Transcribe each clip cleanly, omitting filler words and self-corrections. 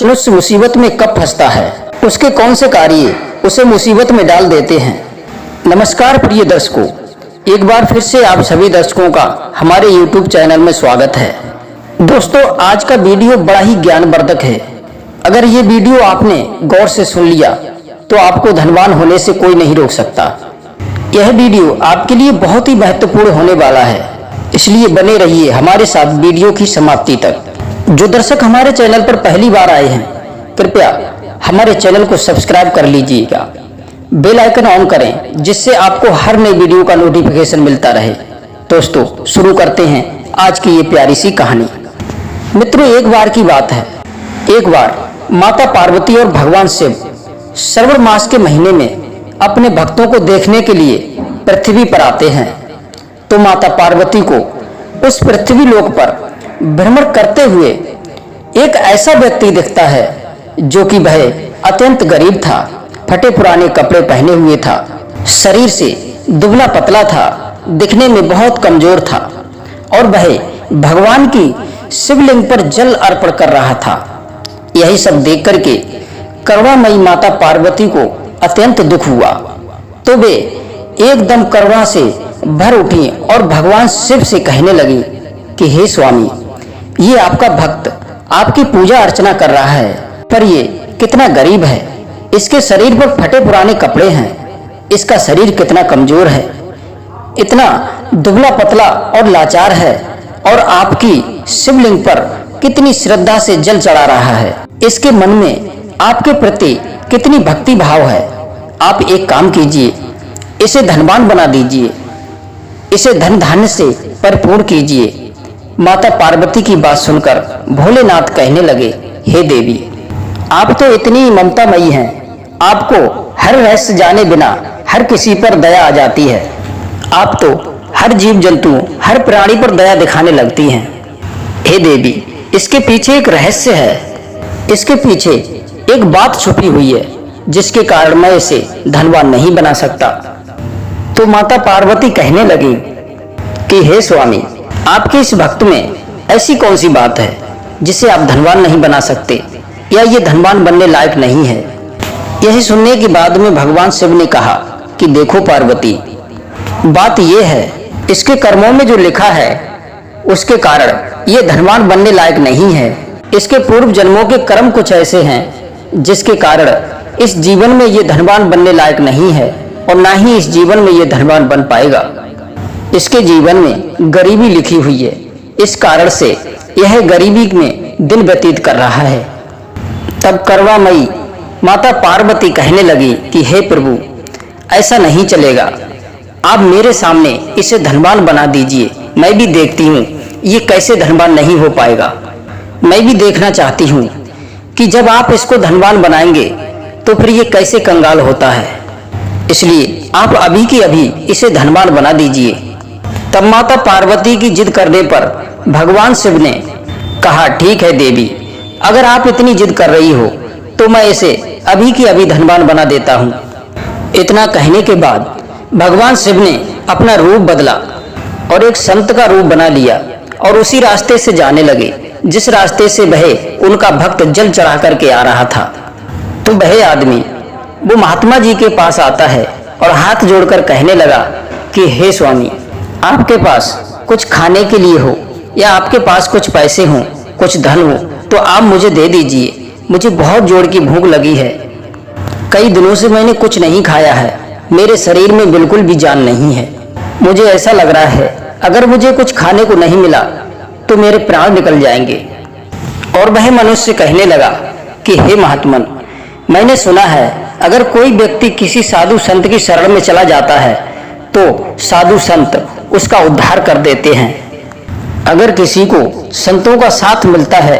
मनुष्य मुसीबत में कब फंसता है, उसके कौन से कार्य उसे मुसीबत में डाल देते हैं। नमस्कार प्रिय दर्शकों, एक बार फिर से आप सभी दर्शकों का हमारे YouTube चैनल में स्वागत है। दोस्तों, आज का वीडियो बड़ा ही ज्ञानवर्धक है। अगर ये वीडियो आपने गौर से सुन लिया तो आपको धनवान होने से कोई नहीं रोक सकता। यह वीडियो आपके लिए बहुत ही महत्वपूर्ण होने वाला है, इसलिए बने रहिए हमारे साथ वीडियो की समाप्ति तक। जो दर्शक हमारे चैनल पर पहली बार आए हैं, कृपया हमारे चैनल को सब्सक्राइब कर लीजिएगा, बेल आइकन ऑन करें जिससे आपको हर नई वीडियो का नोटिफिकेशन मिलता रहे। दोस्तों, शुरू करते हैं आज की ये प्यारी सी कहानी। मित्रों, एक बार की बात है। एक बार माता पार्वती और भगवान शिव श्रावण मास के महीने में अपने भक्तों को देखने के लिए पृथ्वी पर आते हैं। तो माता पार्वती को उस पृथ्वी लोक पर भ्रमण करते हुए एक ऐसा व्यक्ति दिखता है जो कि वह अत्यंत गरीब था, फटे पुराने कपड़े पहने हुए था, शरीर से दुबला पतला था, दिखने में बहुत कमजोर था और वह भगवान की शिवलिंग पर जल अर्पण कर रहा था। यही सब देख करके करुणामयी माता पार्वती को अत्यंत दुख हुआ। तो वे एकदम करुणा से भर उठी और भगवान शिव से कहने लगी कि हे स्वामी, ये आपका भक्त आपकी पूजा अर्चना कर रहा है, पर ये कितना गरीब है। इसके शरीर पर फटे पुराने कपड़े हैं, इसका शरीर कितना कमजोर है, इतना दुबला पतला और लाचार है, और आपकी शिवलिंग पर कितनी श्रद्धा से जल चढ़ा रहा है। इसके मन में आपके प्रति कितनी भक्ति भाव है। आप एक काम कीजिए, इसे धनवान बना दीजिए, इसे धन धान्य से परिपूर्ण कीजिए। माता पार्वती की बात सुनकर भोलेनाथ कहने लगे, हे देवी, आप तो इतनी ममतामयी हैं, आपको हर रहस्य जाने बिना हर किसी पर दया आ जाती है। आप तो हर जीव जंतु, हर प्राणी पर दया दिखाने लगती हैं। हे देवी, इसके पीछे एक रहस्य है, इसके पीछे एक बात छुपी हुई है जिसके कारण मैं इसे धनवान नहीं बना सकता। तो माता पार्वती कहने लगी कि हे स्वामी, आपके इस भक्त में ऐसी कौन सी बात है जिसे आप धनवान नहीं बना सकते, या ये धनवान बनने लायक नहीं है। यही सुनने के बाद में भगवान शिव ने कहा कि देखो पार्वती, बात यह है, इसके कर्मों में जो लिखा है उसके कारण ये धनवान बनने लायक नहीं है। इसके पूर्व जन्मों के कर्म कुछ ऐसे हैं जिसके कारण इस जीवन में ये धनवान बनने लायक नहीं है, और ना ही इस जीवन में ये धनवान बन पाएगा। इसके जीवन में गरीबी लिखी हुई है, इस कारण से यह गरीबी में दिन व्यतीत कर रहा है। तब करुणामयी माता पार्वती कहने लगी कि हे प्रभु, ऐसा नहीं चलेगा, आप मेरे सामने इसे धनवान बना दीजिए। मैं भी देखती हूँ ये कैसे धनवान नहीं हो पाएगा। मैं भी देखना चाहती हूँ कि जब आप इसको धनवान बनाएंगे तो फिर ये कैसे कंगाल होता है। इसलिए आप अभी की अभी इसे धनवान बना दीजिए। तब माता पार्वती की जिद करने पर भगवान शिव ने कहा, ठीक है देवी, अगर आप इतनी जिद कर रही हो तो मैं इसे अभी की अभी धनवान बना देता हूँ। इतना कहने के बाद भगवान शिव ने अपना रूप बदला और एक संत का रूप बना लिया और उसी रास्ते से जाने लगे जिस रास्ते से वह उनका भक्त जल चढ़ा करके आ रहा था। तो वह आदमी वो महात्मा जी के पास आता है और हाथ जोड़कर कहने लगा कि हे स्वामी, आपके पास कुछ खाने के लिए हो या आपके पास कुछ पैसे हों, कुछ धन हो तो आप मुझे दे दीजिए। मुझे बहुत जोर की भूख लगी है, कई दिनों से मैंने कुछ नहीं खाया है, मेरे शरीर में बिल्कुल भी जान नहीं है। मुझे ऐसा लग रहा है अगर मुझे कुछ खाने को नहीं मिला तो मेरे प्राण निकल जाएंगे। और वह मनुष्य कहने लगा कि हे महात्मन, मैंने सुना है अगर कोई व्यक्ति किसी साधु संत की शरण में चला जाता है तो साधु संत उसका उद्धार कर देते हैं। अगर किसी को संतों का साथ मिलता है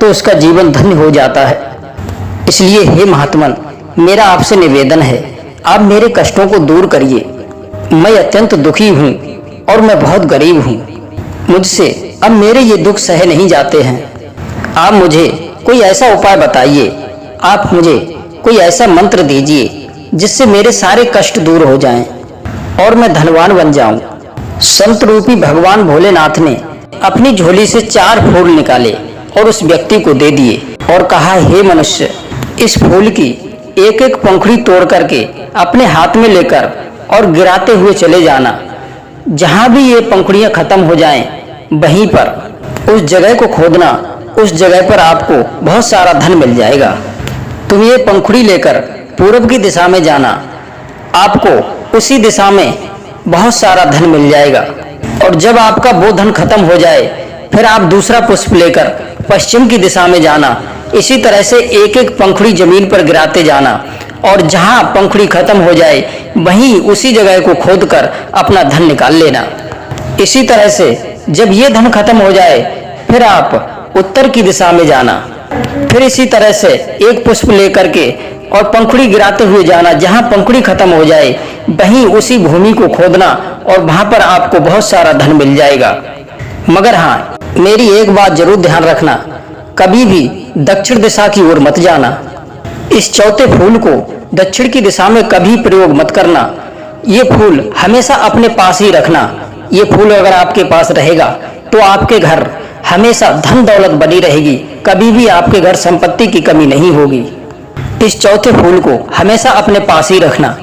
तो उसका जीवन धन्य हो जाता है। इसलिए हे महात्मन, मेरा आपसे निवेदन है, आप मेरे कष्टों को दूर करिए। मैं अत्यंत दुखी हूँ और मैं बहुत गरीब हूँ, मुझसे अब मेरे ये दुख सहे नहीं जाते हैं। आप मुझे कोई ऐसा उपाय बताइए, आप मुझे कोई ऐसा मंत्र दीजिए जिससे मेरे सारे कष्ट दूर हो जाएं और मैं धनवान बन जाऊं। संत रूपी भगवान भोलेनाथ ने अपनी झोली से 4 फूल निकाले और उस व्यक्ति को दे दिए। और कहा, हे मनुष्य, इस फूल की एक एक पंखुड़ी तोड़ करके अपने हाथ में लेकर और गिराते हुए चले जाना। जहां भी ये पंखुड़ियां खत्म हो जाएं, वहीं पर उस जगह को खोदना। उस जगह पर आपको बहुत सारा धन मिल जाएगा। तुम ये पंखुड़ी लेकर पूरब की दिशा में जाना, आपको उसी दिशा में बहुत सारा धन मिल जाएगा। और जब आपका वो धन खत्म हो जाए, फिर आप दूसरा पुष्प लेकर पश्चिम की दिशा में जाना। इसी तरह से एक एक पंखुड़ी जमीन पर गिराते जाना, और जहां पंखुड़ी खत्म हो जाए, वहीं उसी जगह को खोदकर अपना धन निकाल लेना। इसी तरह से जब ये धन खत्म हो जाए, फिर आप उत्तर की दिशा में जाना। फिर इसी तरह से एक पुष्प लेकर के और पंखुड़ी गिराते हुए जाना। जहां पंखुड़ी खत्म हो जाए, वहीं उसी भूमि को खोदना, और वहां पर आपको बहुत सारा धन मिल जाएगा। मगर हाँ, मेरी एक बात जरूर ध्यान रखना, कभी भी दक्षिण दिशा की ओर मत जाना। इस चौथे फूल को दक्षिण की दिशा में कभी प्रयोग मत करना। ये फूल हमेशा अपने पास ही रखना। ये फूल अगर आपके पास रहेगा तो आपके घर हमेशा धन दौलत बनी रहेगी, कभी भी आपके घर संपत्ति की कमी नहीं होगी। इस चौथे फूल को हमेशा अपने पास ही रखना।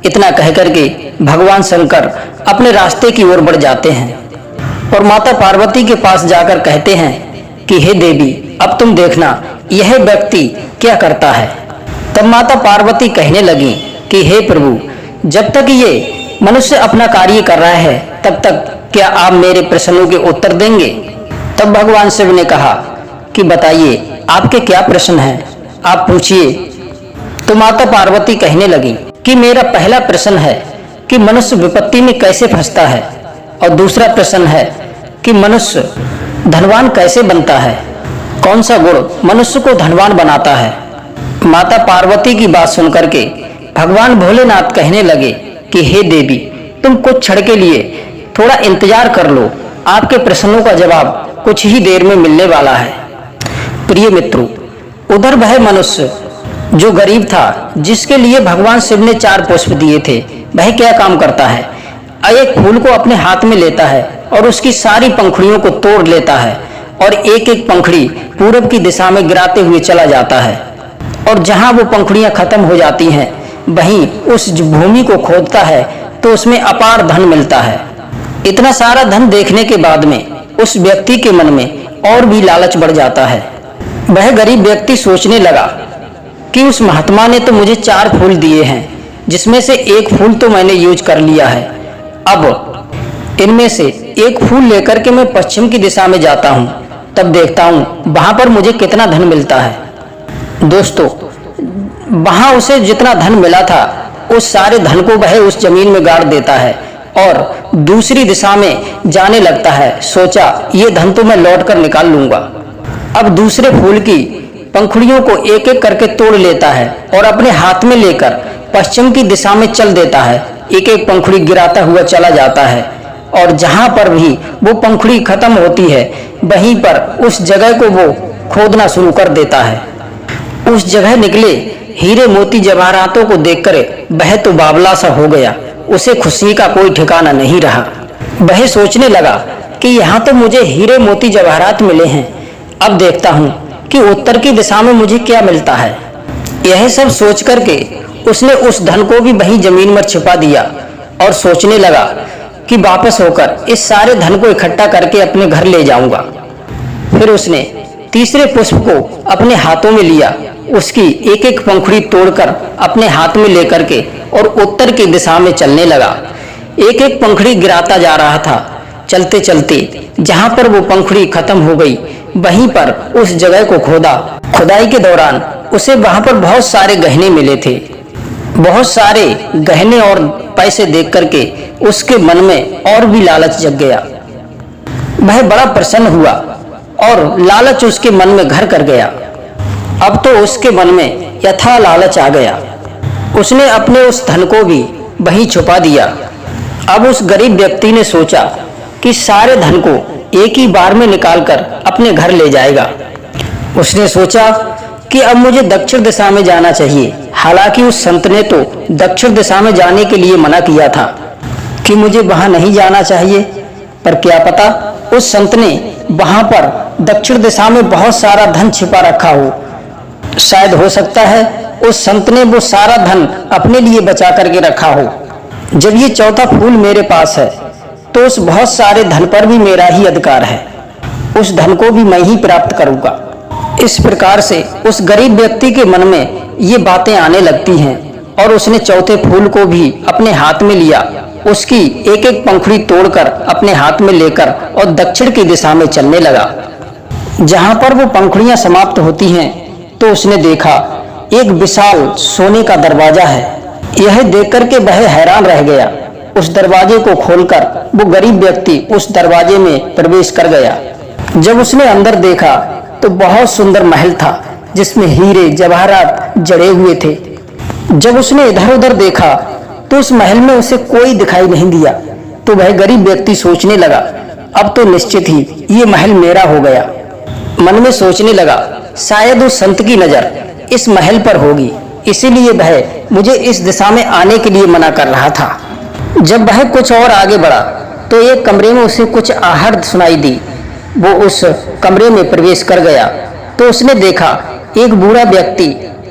इतना कहकर के भगवान शंकर अपने रास्ते की ओर बढ़ जाते हैं और माता पार्वती के पास जाकर कहते हैं कि हे देवी, अब तुम देखना यह व्यक्ति क्या करता है। तब माता पार्वती कहने लगी कि हे प्रभु, जब तक ये मनुष्य अपना कार्य कर रहा है, तब तक क्या आप मेरे प्रश्नों के उत्तर देंगे। तब भगवान शिव ने कहा कि बताइए, आपके क्या प्रश्न हैं, आप पूछिए। तो माता पार्वती कहने लगी कि मेरा पहला प्रश्न है कि मनुष्य विपत्ति में कैसे फंसता है, और दूसरा प्रश्न है कि मनुष्य धनवान कैसे बनता है, कौन सा गुण मनुष्य को धनवान बनाता है। माता पार्वती की बात सुनकर के भगवान भोलेनाथ कहने लगे कि हे देवी, तुम कुछ क्षण के लिए थोड़ा इंतजार कर लो, आपके प्रश्नों का जवाब कुछ ही देर में मिलने वाला है। प्रिय मित्रों, उधर वह मनुष्य जो गरीब था, जिसके लिए भगवान शिव ने 4 पुष्प दिए थे, वह क्या काम करता है, एक फूल को अपने हाथ में लेता है और उसकी सारी पंखुड़ियों को तोड़ लेता है, और एक एक पंखुड़ी पूरब की दिशा में गिराते हुए चला जाता है। और जहां वो पंखुड़ियां खत्म हो जाती हैं, वहीं उस भूमि को खोदता है तो उसमें अपार धन मिलता है। इतना सारा धन देखने के बाद में उस व्यक्ति के मन में और भी लालच बढ़ जाता है। वह गरीब व्यक्ति सोचने लगा कि उस महात्मा ने तो मुझे 4 फूल दिए हैं, जिसमें से एक फूल तो मैंने यूज कर लिया है। अब इनमें से एक फूल लेकर के मैं पश्चिम की दिशा में जाता हूँ, तब देखता हूँ वहां पर मुझे कितना धन मिलता है। दोस्तों, वहां उसे जितना धन मिला था, उस सारे धन को वह उस जमीन में गाड़ देता है और दूसरी दिशा में जाने लगता है। सोचा ये धन तो मैं लौट कर निकाल लूंगा। अब दूसरे फूल की पंखुड़ियों को एक एक करके तोड़ लेता है और अपने हाथ में लेकर पश्चिम की दिशा में चल देता है। एक एक पंखुड़ी गिराता हुआ चला जाता है, और जहां पर भी वो पंखुड़ी खत्म होती है, वहीं पर उस जगह को वो खोदना शुरू कर देता है। उस जगह निकले हीरे मोती जवाहरातों को देखकर वह तो बावला सा हो गया। उसे खुशी का कोई ठिकाना नहीं रहा। वह सोचने लगा कि यहाँ तो मुझे हीरे मोती जवाहरात मिले हैं, अब देखता हूँ कि उत्तर की दिशा में मुझे क्या मिलता है। यह सब सोच करके उसने उस धन को भी वहीं जमीन में छिपा दिया और सोचने लगा कि वापस होकर इस सारे धन को इकट्ठा करके अपने घर ले जाऊंगा। फिर उसने तीसरे पुष्प को अपने हाथों में लिया, उसकी एक एक पंखुड़ी तोड़कर अपने हाथ में लेकर के और उत्तर की दिशा में चलने लगा। एक एक पंखुड़ी गिराता जा रहा था। चलते चलते जहां पर वो पंखुड़ी खत्म हो गई, वहीं पर उस जगह को खोदा। खुदाई के दौरान उसे वहां पर बहुत सारे गहने मिले थे। बहुत सारे गहने और पैसे देख करके उसके मन में और भी लालच जग गया। वह बड़ा प्रसन्न हुआ और लालच उसके मन में घर कर गया। अब तो उसके मन में यथा लालच आ गया। उसने अपने उस धन को भी वहीं छुपा दिया। अब उस गरीब व्यक्ति ने सोचा कि सारे धन को एक ही बार में निकालकर अपने घर ले जाएगा। उसने सोचा कि अब मुझे दक्षिण दिशा में जाना चाहिए। हालांकि उस संत ने तो दक्षिण दिशा में जाने के लिए मना किया था कि मुझे वहां नहीं जाना चाहिए, पर क्या पता उस संत ने वहां पर दक्षिण दिशा में बहुत सारा धन छिपा रखा हो शायद हो सकता है उस संत ने वो सारा धन अपने लिए बचा करके रखा हो। जब ये चौथा फूल मेरे पास है तो उस बहुत सारे धन पर भी मेरा ही अधिकार है, उस धन को भी मैं ही प्राप्त करूंगा। इस प्रकार से उस गरीब व्यक्ति के मन में ये बातें आने लगती हैं और उसने चौथे फूल को भी अपने हाथ में लिया, उसकी एक एक पंखुड़ी तोड़कर अपने हाथ में लेकर और दक्षिण की दिशा में चलने लगा। जहां पर वो पंखुड़ियां समाप्त होती हैं तो उसने देखा एक विशाल सोने का दरवाजा है। यह देखकर के वह हैरान रह गया। उस दरवाजे को खोलकर वो गरीब व्यक्ति उस दरवाजे में प्रवेश कर गया। जब उसने अंदर देखा तो बहुत सुंदर महल था जिसमें हीरे जवाहरात जड़े हुए थे। जब उसने इधर उधर देखा तो उस महल में उसे कोई दिखाई नहीं दिया। तो वह गरीब व्यक्ति सोचने लगा, अब तो निश्चित ही ये महल मेरा हो गया। मन में सोचने लगा, शायद उस संत की नजर इस महल पर होगी, इसीलिए वह मुझे इस दिशा में आने के लिए मना कर रहा था। जब वह कुछ और आगे बढ़ा तो एक कमरे में उसे कुछ आहट सुनाई दी। वो उस कमरे में प्रवेश कर गया तो उसने देखा एक बूढ़ा व्यक्ति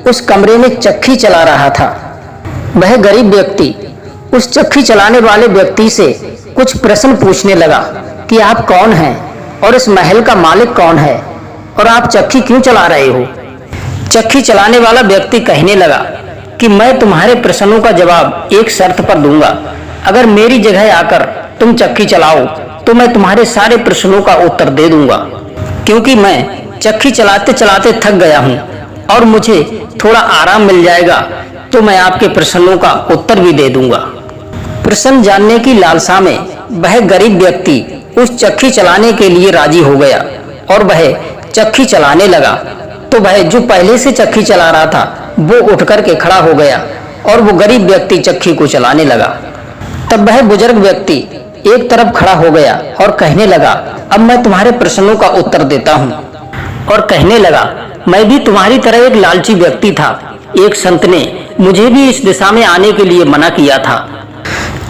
उस कमरे में चक्की चला रहा था। वह गरीब व्यक्ति उस चक्की चलाने वाले व्यक्ति से कुछ प्रश्न पूछने लगा कि आप कौन हैं और इस महल का मालिक कौन है और आप चक्की क्यों चला रहे हो। चक्की चलाने वाला व्यक्ति कहने लगा कि मैं तुम्हारे प्रश्नों का जवाब एक शर्त पर दूंगा। अगर मेरी जगह आकर तुम चक्की चलाओ तो मैं तुम्हारे सारे प्रश्नों का उत्तर दे दूंगा, क्योंकि मैं चक्की चलाते चलाते थक गया हूं और मुझे थोड़ा आराम मिल जाएगा तो मैं आपके प्रश्नों का उत्तर भी दे दूंगा। प्रश्न जानने की लालसा में वह गरीब व्यक्ति उस चक्की चलाने के लिए राजी हो गया और वह चक्की चलाने लगा। तो वह जो पहले से चक्की चला रहा था वो उठ करके खड़ा हो गया और वो गरीब व्यक्ति चक्की को चलाने लगा। तब वह बुजुर्ग व्यक्ति एक तरफ खड़ा हो गया और कहने लगा, अब मैं तुम्हारे प्रश्नों का उत्तर देता हूँ। और कहने लगा, मैं भी तुम्हारी तरह एक लालची व्यक्ति था। एक संत ने मुझे भी इस दिशा में आने के लिए मना किया था।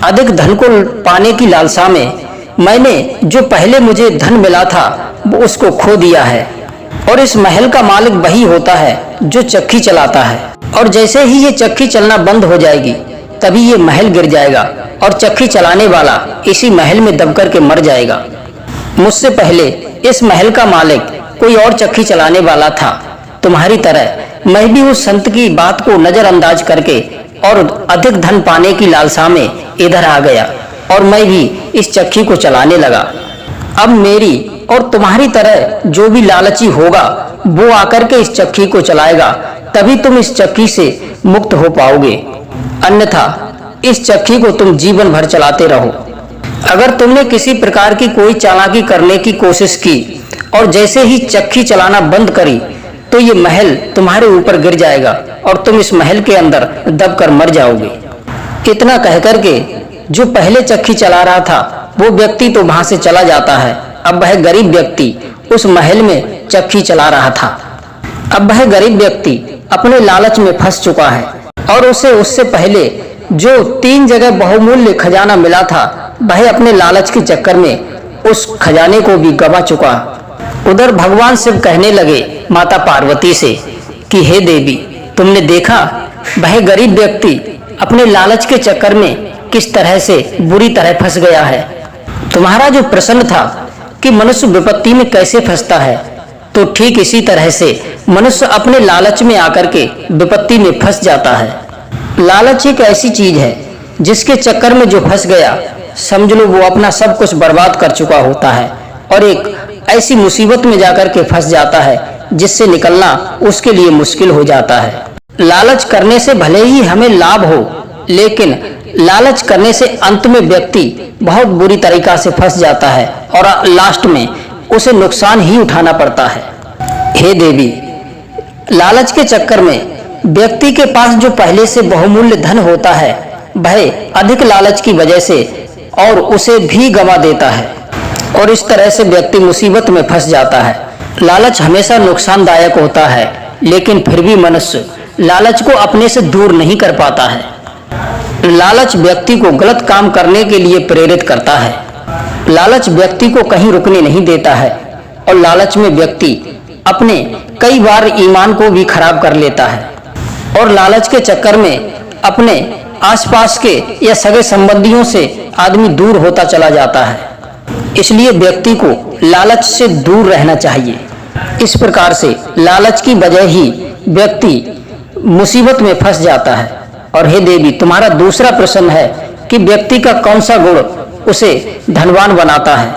अधिक धन को पाने की लालसा में मैंने जो पहले मुझे धन मिला था वो उसको खो दिया है। और इस महल का मालिक वही होता है जो चक्की चलाता है, और जैसे ही ये चक्की चलना बंद हो जाएगी तभी ये महल गिर जाएगा और चक्की चलाने वाला इसी महल में दब करके मर जाएगा। मुझसे पहले इस महल का मालिक कोई और चक्की चलाने वाला था। तुम्हारी तरह मैं भी उस संत की बात को नजरअंदाज करके और अधिक धन पाने की लालसा में इधर आ गया और मैं भी इस चक्की को चलाने लगा। अब मेरी और तुम्हारी तरह जो भी लालची होगा वो आकर के इस चक्की को चलाएगा, तभी तुम इस चक्की से मुक्त हो पाओगे, अन्यथा इस चक्की को तुम जीवन भर चलाते रहो। अगर तुमने किसी प्रकार की कोई चालाकी करने की कोशिश की और जैसे ही चक्की चलाना बंद करी तो ये महल तुम्हारे ऊपर गिर जाएगा और तुम इस महल के अंदर दबकर मर जाओगे। इतना कहकर के जो पहले चक्की चला रहा था वो व्यक्ति तो वहां से चला जाता है। अब वह गरीब व्यक्ति उस महल में चक्की चला रहा था। अब वह गरीब व्यक्ति अपने लालच में फंस चुका है और उसे उससे पहले जो 3 जगह बहुमूल्य खजाना मिला था वह अपने लालच के चक्कर में उस खजाने को भी गवा चुका। उधर भगवान शिव कहने लगे माता पार्वती से कि हे देवी, तुमने देखा वह गरीब व्यक्ति अपने लालच के चक्कर में किस तरह से बुरी तरह फंस गया है। तुम्हारा जो प्रश्न था कि मनुष्य विपत्ति में कैसे फंसता है, तो ठीक इसी तरह से मनुष्य अपने लालच में आकर के विपत्ति में फंस जाता है। लालच एक ऐसी चीज है जिसके चक्कर में जो फंस गया समझ लो वो अपना सब कुछ बर्बाद कर चुका होता है और एक ऐसी मुसीबत में जाकर के फंस जाता है जिससे निकलना उसके लिए मुश्किल हो जाता है। लालच करने से भले ही हमें लाभ हो, लेकिन लालच करने से अंत में व्यक्ति बहुत बुरी तरीका से फंस जाता है और लास्ट में उसे नुकसान ही उठाना पड़ता है। हे देवी, लालच के चक्कर में व्यक्ति के पास जो पहले से बहुमूल्य धन होता है वह अधिक लालच की वजह से और उसे भी गंवा देता है और इस तरह से व्यक्ति मुसीबत में फंस जाता है। लालच हमेशा नुकसानदायक होता है, लेकिन फिर भी मनुष्य लालच को अपने से दूर नहीं कर पाता है। लालच व्यक्ति को गलत काम करने के लिए प्रेरित करता है। लालच व्यक्ति को कहीं रुकने नहीं देता है और लालच में व्यक्ति अपने कई बार ईमान को भी खराब कर लेता है और लालच के चक्कर में अपने आसपास के या सगे संबंधियों से आदमी दूर होता चला जाता है। इसलिए व्यक्ति को लालच से दूर रहना चाहिए। इस प्रकार से लालच की वजह ही व्यक्ति मुसीबत में फंस जाता है। और हे देवी, तुम्हारा दूसरा प्रश्न है कि व्यक्ति का कौन सा गुण उसे धनवान बनाता है।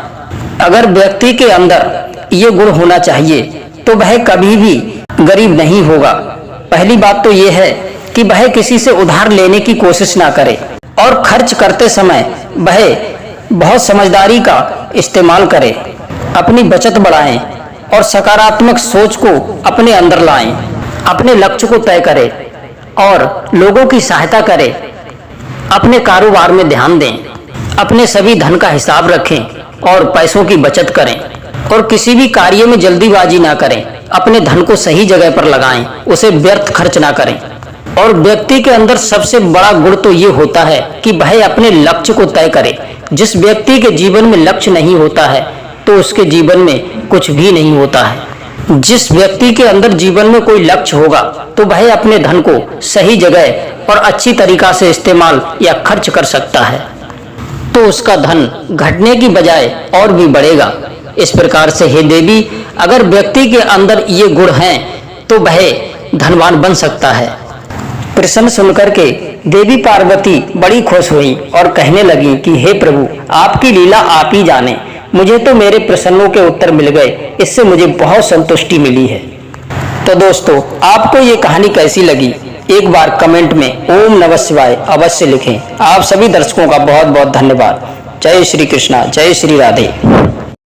अगर व्यक्ति के अंदर ये गुण होना चाहिए तो वह कभी भी गरीब नहीं होगा। पहली बात तो ये है कि वह किसी से उधार लेने की कोशिश ना करे और खर्च करते समय वह बहुत समझदारी का इस्तेमाल करे, अपनी बचत बढ़ाएं और सकारात्मक सोच को अपने अंदर लाएं, अपने लक्ष्य को तय करें और लोगों की सहायता करें, अपने कारोबार में ध्यान दें, अपने सभी धन का हिसाब रखें और पैसों की बचत करें और किसी भी कार्य में जल्दीबाजी ना करें, अपने धन को सही जगह पर लगाएं, उसे व्यर्थ खर्च ना करें। और व्यक्ति के अंदर सबसे बड़ा गुण तो ये होता है कि वह अपने लक्ष्य को तय करे। जिस व्यक्ति के जीवन में लक्ष्य नहीं होता है तो उसके जीवन में कुछ भी नहीं होता है। जिस व्यक्ति के अंदर जीवन में कोई लक्ष्य होगा तो वह अपने धन को सही जगह और अच्छी तरीका से इस्तेमाल या खर्च कर सकता है, तो उसका धन घटने की बजाय और भी बढ़ेगा। इस प्रकार से हे देवी, अगर व्यक्ति के अंदर ये गुण हैं तो वह धनवान बन सकता है। प्रश्न सुनकर के देवी पार्वती बड़ी खुश हुई और कहने लगी कि हे प्रभु, आपकी लीला आप ही जाने, मुझे तो मेरे प्रश्नों के उत्तर मिल गए, इससे मुझे बहुत संतुष्टि मिली है। तो दोस्तों, आपको ये कहानी कैसी लगी एक बार कमेंट में ओम नमः शिवाय अवश्य लिखें। आप सभी दर्शकों का बहुत बहुत धन्यवाद। जय श्री कृष्णा, जय श्री राधे।